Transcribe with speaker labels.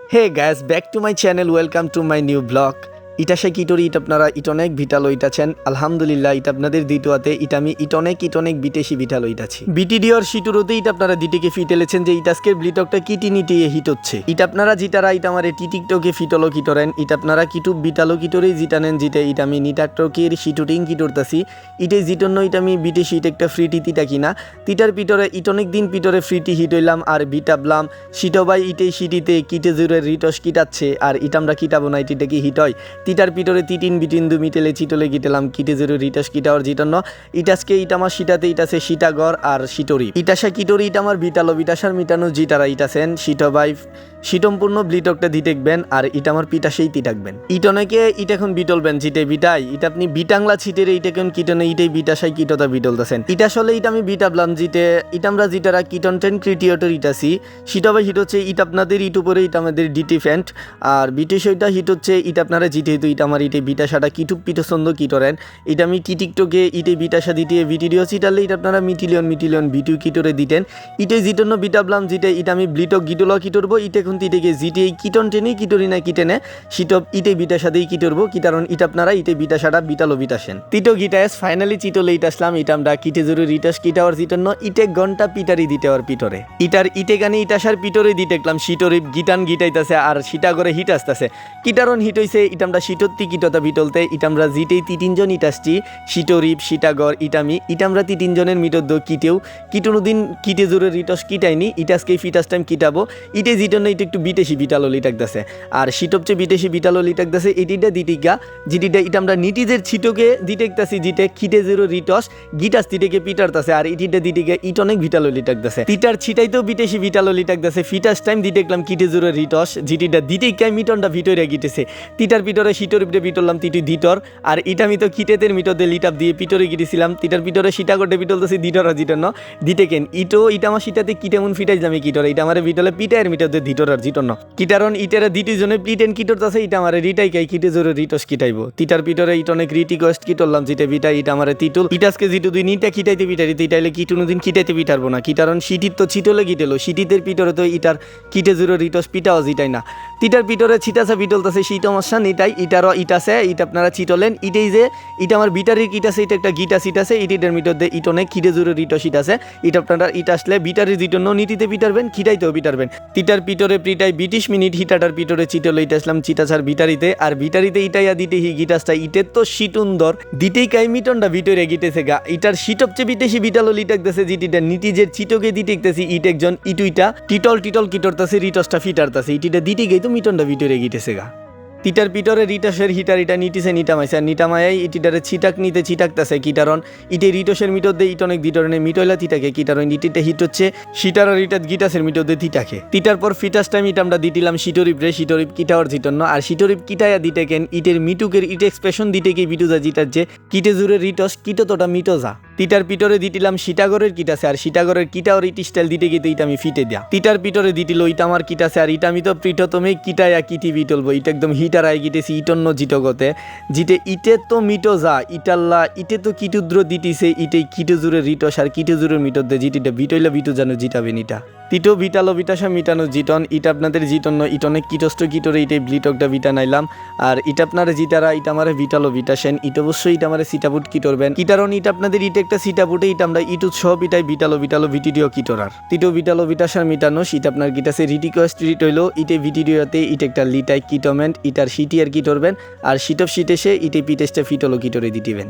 Speaker 1: Hey guys, back to my channel. Welcome to my new vlog. ইটা সে কিটোরি ইট আপনারা ইটনেক ভিটা লইতাছেন আলহামদুলিল্লাহ ইট আপনাদের দ্বিতীয়তে ইট আমি ইটনেক বিটেশি ভিটা লইতাছি বিটিডিওর শিটুরতে ইট আপনারা দিটিকে ফিটেলেছেন যে ইটাস্কের ব্লিটকটা কিটি নিটিয়ে হিট হচ্ছে ইট আপনারা জিটারা ইট আমারে টিটিকটকে ফিটলো কিটোরেন ইট আপনারা কিটু বিটালো কিটোরে জিটানেন জিতে ইট আমি নিটাকটকের শিটুটিং কিটোরতাছি ইটে জিটন্য ইট আমি বিটেশি ইট একটা ফ্রি টিটা কিনা তিটার পিটরে ইটনেক দিন পিটরে ফ্রিটি হিট হইলাম আর বিটাবলাম শিটোবাই ইটে শিটিতে কিটে জুরের রিটস কিটাচ্ছে আর ইট আমরা কিটাবো না ইটিটা কি হিট হয় তিটার পিটরে তিটিন বিটিন্দু মিটেলে চিটলে গিটেলাম কিটে জেরু রিটাস কিটাওর জিটান্ন ইটাসকে ইটামার শিটাতে ইটাসে শিটাগর আর শিটরি ইটাসা কিটরি ইটামার বিটালো বিটাসার মিটানো জিটারা ইটাসেন শিটবাই শিটম্পূর্ণ ব্লিটকটা দিতেকবেন আর ইটামার পিটাসেই তিটাকবেন ইটনেকে ইট এখন বিটলবেন জিটে বিটাই ইটা আপনি বিটাংলা ছিটের ইটেকেন কিটনে ইটেই বিটাসাই কিটতা বিটলতাছেন ইটাসলে ইটা আমি বিটাবলাম জিটে ইটামরা জিটারা কিটনটেন ক্রিটিয়টর ইটাসি শিটবাই হিট হচ্ছে ইট আপনাদের ইট উপরে ইট আমাদের ডিটিফেন্ট আর বিটেশইটা হিট হচ্ছে ইট আপনারা জিটে ইট আমার ইটে বিটাসাটা কিটুপ পিটছন্দ কিটরেন এটা আমি টিকটকে ইটে বিটাসা দিতে ভিডিও চিটালে ইট আপনারা মিটিলিয়ন ভিডিও কিটরে দিতেন ইটে জিটন্য বিটাবলাম জিটে ইট আমি ব্লিটক গিটল কিটরবো ইটে এখন তিটেকে জিটে কিটন টেনে কিটরি না কিটেনে শিটপ ইটে বিটাসা দিয়ে কিটরবো কি কারণ ইট আপনারা ইটে বিটাসাটা বিটালো বিটাসেন তিটো গিটাস ফাইনালি চিটলে ইট আসলাম ইট আমরা কিটে জরু রিটাস কিটাওয়ার জিটন্য ইটে ঘন্টা পিটারি দিতেওয়ার পিটরে ইটার ইটে গানি ইটাসার পিটরে দিতেকলাম শিটরি গিটান গিটাইতাছে আর শিটা করে হিট আসতেছে কিটারন হিট হইছে ইট আমরা শিটত্তি কিটতা বিটলতে ইটামরা জিটেই তিনজন ইটাসটি শিটরিপ শিটাগর ইটামি ইটামরা তিনজনের মিটদ্দ কিটেও কিটনুদিন কিটে জোরে রিটস কিটাইনি ইটাসকে ফিটাস টাইম কিটাবো ইটে জিটন্য ইটা একটু বিটেশি বিটালো লিটাকদাসে আর শিটপচে বিটেশি বিটালো লিটাকদাসে এটিটা দিটিকা জিটিটা ইটামরা নিটিদের ছিটকে দিটেকতাছি জিটে কিটে জোরে রিটস গিটাস তিটেকে পিটারতাছে আর ইটিটা দিটিকে ইট অনেক ভিটালো লিটাকদাসে তিটার ছিটাইতেও বিটেশি বিটালো লিটাকদাসে ফিটাস টাইম দিটেকলাম কিটে জোরে রিটস জিটিটা দিটিকায় মিটনটা ভিতরে গিটেছে তিটার পিটরে শিটরিপে বিটললাম তিটি দিটর আর ইটা আমি তো কিটেতের মিটরদে লিটাপ দিয়ে পিটরে গিয়েছিলাম তিটার পিটরে সিটা করতে বিটলতেছি দিটর আর জিটন দিটেকেন ইটো ইটা আমার সিটাতে কিটেমন ফিটাই যামি কিটরে এটা আমার বিটলে পিটায়ের মিটরদে দিটর আর জিটন কিটারন ইটারে দিটি জনে প্লিটেন কিটরতাছে ইটা আমার রিটাই কাই কিটে জোরে রিটস কিটাইবো তিটার পিটরে ইট অনেক রিটিকস্ট কিটললাম জিটে বিটা ইটা আমার তিটুল ইটাসকে জিটু দুই নিটা কিটাইতে পিটারি তিটাইলে কিটুনো দিন কিটাইতে পিটারবো না কিটারন সিটির তো ছিটলে গিটেলো সিটিদের পিটরে তো ইটার কিটে জোরে রিটস পিটাও জিটাই না তিটার পিটরে ছিটাছে বিটলতাছে সেই সমস্যা নিটাই ইটারও ইটাছে ইট আপনারা চিটলেন ইটেই যে ইটা আমার বিটারির কিট আছে এটা একটা গিটা সিট আছে ইটের মিটরদে ইট অনেক খিটে জোরে রিট সিট আছে ইট আপনারা ইট আসলে বিটারির জিটন্য নিটিতে পিটারবেন খিটাইতেও পিটারবেন তিটার পিটরে পিটাই 20 মিনিট হিটাটার পিটরে চিটলে ইট আসলাম চিটাছার বিটারিতে আর বিটারিতে ইটাইয়া দিতে হি গিটাসটা ইটের তো শিটুন্দর দিতেই কাই মিটনটা ভিতরে গিটেছে গা ইটার শিটপচে বিদেশি বিটালো লিটাকতেছে জিটিটা নিটিজের চিটকে দিতেকতেছি ইট একজন ইটুইটা টিটল কিটরতাছে রিটসটা ফিটারতাছে ইটিটা দিতে গেই তো মিটনটা ভিতরে গিটেছে গা তিটার পিটরে রিটাসের হিটার ইটা নিটিসে নিটামাইছে আর নিটামায়াই ইটিটারে ছিটাক নিতে ছিটাকতাছে কিটারন ইটে রিটসের মিটরদে ইট অনেক দিটরনে মিটইলা তিটাকে কিটারন ইটিতে হিট হচ্ছে শিটার আর ইটাত গিটাসের মিটরদে তিটাকে তিটার পর ফিটাস টাইম ইট আমরা দিটিলাম শিটরিপ রে শিটরিপ কিটাওয়ার জিটন্য আর শিটরিপ কিটায়া দিতেকেন ইটের মিটুকের ইট এক্সপ্রেশন দিতেকে বিটুজা জিটার যে কিটে জুরে রিটস কিটতোটা মিটোজা তিটার পিটরে দিটিলাম শিটাগরের কিটাছে আর শিটাগরের কিটাওর ইট স্টাইল দিতে গিয়ে ইটা আমি ফিটে দিয়া তিটার পিটরে দিটিল ইটা আমার কিটাছে আর ইটা আমি তো প্রিটতমে কিটায়া কিটি বিটলবো ইটা একদম হিটার আই গিটেছি ইটন্য জিটগতে জিটে ইটে তো মিটো যা ইটাল্লা ইটে তো কিটুদ্র দিটিছে ইটে কিটে জুরে রিটস আর কিটে জুরে মিটর দে জিটিটা বিটইলা বিটু জানো জিটাবে নিটা তিটো বিটালো বিটাসা মিটানো জিটন ইটা আপনাদের জিটন্য ইট অনেক কিটস্ট কিটরে ইটে ব্লিটকটা বিটা নাইলাম আর ইটা আপনারা জিটারা ইটা আমারে বিটালো বিটাসেন ইট অবশ্যই ইটা আমারে সিটাপুট কিটরবেন কিটারন ইটা আপনাদের ইট একটা সিটাপুটে ইটা আমরা ইটুত সব ইটাই বিটালো ভিডিও কিটরার তিটো বিটালো বিটাসার মিটানো ইট আপনার গিটাসে রিটিকস্ট রিট হইলো ইটে ভিডিওতে ইট একটা লিটাই কিটমেন্ট ইটার সিটি আর কিটরবেন আর সিটপ সিটেসে ইটে পিটেসটা ফিটলো কিটরে দিটিবেন।